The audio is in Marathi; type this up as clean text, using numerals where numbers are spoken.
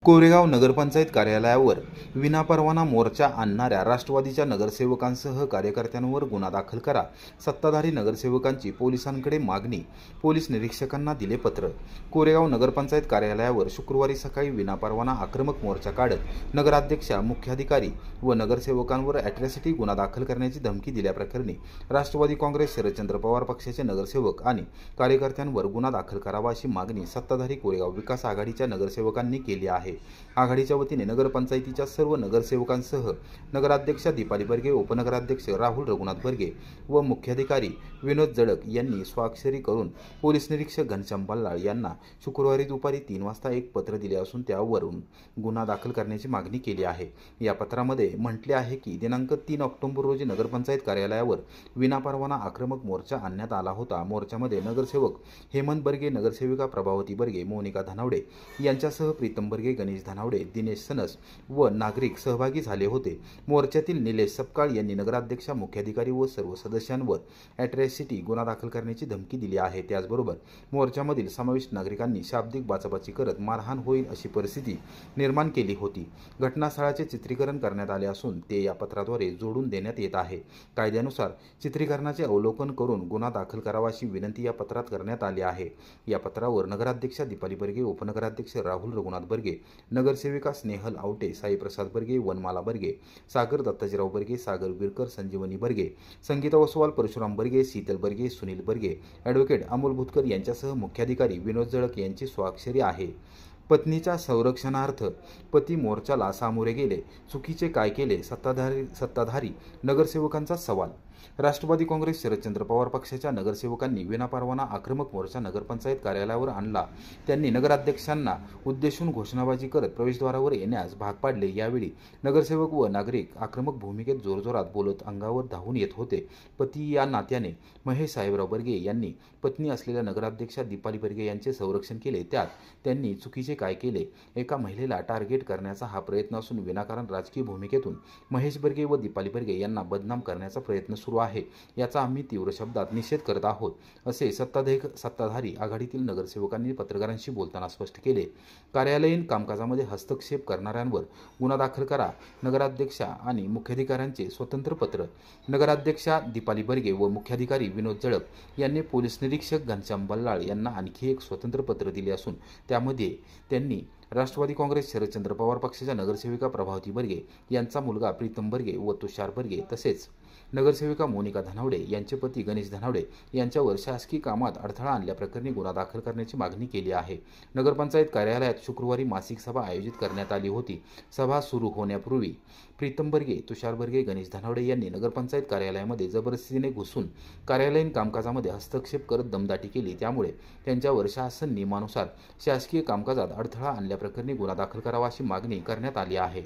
कोरेगाव नगरपंचायत कार्यालयावर विनापरवाना मोर्चा आणणाऱ्या राष्ट्रवादीच्या नगरसेवकांसह कार्यकर्त्यांवर गुन्हा दाखल करा। सत्ताधारी नगरसेवकांची पोलिसांकडे मागणी। पोलीस निरीक्षकांना दिले पत्र। कोरेगाव नगरपंचायत कार्यालयावर शुक्रवारी सकाळी विनापरवाना आक्रमक मोर्चा काढत नगराध्यक्षा, मुख्याधिकारी व नगरसेवकांवर अॅट्रॉसिटी गुन्हा दाखल करण्याची धमकी दिल्याप्रकरणी राष्ट्रवादी काँग्रेस शरदचंद्र पवार पक्षाचे नगरसेवक आणि कार्यकर्त्यांवर गुन्हा दाखल करावा अशी मागणी सत्ताधारी कोरेगाव विकास आघाडीच्या नगरसेवकांनी केली आहे। आघाडीच्या वतीने नगरपंचायतीच्या सर्व नगरसेवकांसह नगराध्यक्षा दीपाली बर्गे, उपनगराध्यक्ष राहुल रघुनाथ बर्गे व मुख्याधिकारी विनोद जळक यांनी स्वाक्षरी करून पोलीस निरीक्षक घनश्याम बल्लाळ यांना शुक्रवारी दुपारी 3 वाजता एक पत्र दिले असून त्यावरून गुन्हा दाखल करण्याची मागणी केली आहे। या पत्रामध्ये म्हटले आहे की दिनांक 3 ऑक्टोबर रोजी नगरपंचायत कार्यालयावर विनापरवाना आक्रमक मोर्चा आणण्यात आला होता। मोर्चामध्ये नगरसेवक हेमंत बर्गे, नगरसेविका प्रभावती बर्गे, मोनिका धनावडे यांच्यासह प्रीतम बर्गे, गणेश धनावडे, दिनेश सनस व नागरिक सहभागी झाले होते। मोर्चातील निलेश सपकाळ यांनी नगराध्यक्षा, मुख्याधिकारी व सर्व सदस्यांवर अॅट्रॉसिटी गुन्हा दाखल करण्याची धमकी दिली आहे। त्याचबरोबर मोर्चामधील समाविष्ट नागरिकांनी शाब्दिक बाचाबाची करत मारहाण होईल अशी परिस्थिती निर्माण केली होती। घटनास्थळाचे चित्रीकरण करण्यात आले असून ते या पत्राद्वारे जोडून देण्यात येत आहे। कायद्यानुसार चित्रीकरणाचे अवलोकन करून गुन्हा दाखल करावा अशी विनंती या पत्रात करण्यात आली आहे। या पत्रावर नगराध्यक्षा दीपाली बर्गे, उपनगराध्यक्ष राहुल रघुनाथ बर्गे, नगरसेविका स्नेहल आवटे, साईप्रसाद बर्गे, वनमाला बर्गे, सागर दत्ताजीराव बर्गे, सागर विरकर, संजीवनी बर्गे, संगीता ओसवाल, परशुराम बर्गे, शीतल बर्गे, सुनील बर्गे, ॲडव्होकेट अमोल भुतकर यांच्यासह मुख्याधिकारी विनोद जळक यांची स्वाक्षरी आहे। पत्नीच्या संरक्षणार्थ पती मोर्चाला सामोरे गेले, चुकीचे काय केले? सत्ताधारी नगरसेवकांचा सवाल। राष्ट्रवादी काँग्रेस शरदचंद्र पवार पक्षाच्या नगरसेवकांनी विनापरवाना आक्रमक मोर्चा नगरपंचायत कार्यालयावर आणला। त्यांनी नगराध्यक्षांना उद्देशून घोषणाबाजी करत प्रवेशद्वारावर येण्यास भाग पाडले। यावेळी नगरसेवक व नागरिक आक्रमक भूमिकेत जोरजोरात बोलत अंगावर धावून येत होते। पती या नात्याने महेश साहेबराव बर्गे यांनी पत्नी असलेल्या नगराध्यक्षा दीपाली बर्गे यांचे संरक्षण केले। त्यात त्यांनी चुकीचे काय केले? एका महिलेला टार्गेट करण्याचा हा प्रयत्न असून विनाकारण राजकीय भूमिकेतून महेश बर्गे व दीपाली बर्गे यांना बदनाम करण्याचा प्रयत्न सुरू आहे। याचा आम्ही तीव्र शब्दात निषेध करत आहोत, असे सत्ताधारी आघाडीतील नगरसेवकांनी पत्रकारांशी बोलताना स्पष्ट केले। कार्यालयीन कामकाजामध्ये हस्तक्षेप करणाऱ्यांवर गुन्हा दाखल करा। नगराध्यक्षा आणि मुख्याधिकाऱ्यांचे स्वतंत्र पत्र। नगराध्यक्षा दीपाली बर्गे व मुख्याधिकारी विनोद जळक यांनी पोलीस निरीक्षक घनश्याम बल्लाळ यांना आणखी एक स्वतंत्र पत्र दिले असून त्यामध्ये त्यांनी राष्ट्रवादी काँग्रेस शरदचंद्र पवार पक्षाच्या नगरसेविका प्रभावती बर्गे यांचा मुलगा प्रीतम बर्गे व तुषार बर्गे तसेच नगरसेविका मोनिका धनावडे यांचे पती गणेश धनावडे यांच्यावर शासकीय कामात अडथळा आणल्याप्रकरणी गुन्हा दाखल करण्याची मागणी केली आहे। नगरपंचायत कार्यालयात शुक्रवारी मासिक सभा आयोजित करण्यात आली होती। सभा सुरू होण्यापूर्वी प्रीतम बर्गे, तुषार बर्गे, गणेश धनावडे यांनी नगरपंचायत कार्यालयामध्ये जबरदस्तीने घुसून कार्यालयीन कामकाजामध्ये हस्तक्षेप करत दमदाटी केली। त्यामुळे त्यांच्यावर शासन नियमानुसार शासकीय कामकाजात अडथळा आणल्याप्रकरणी गुन्हा दाखल करावा अशी मागणी करण्यात आली आहे।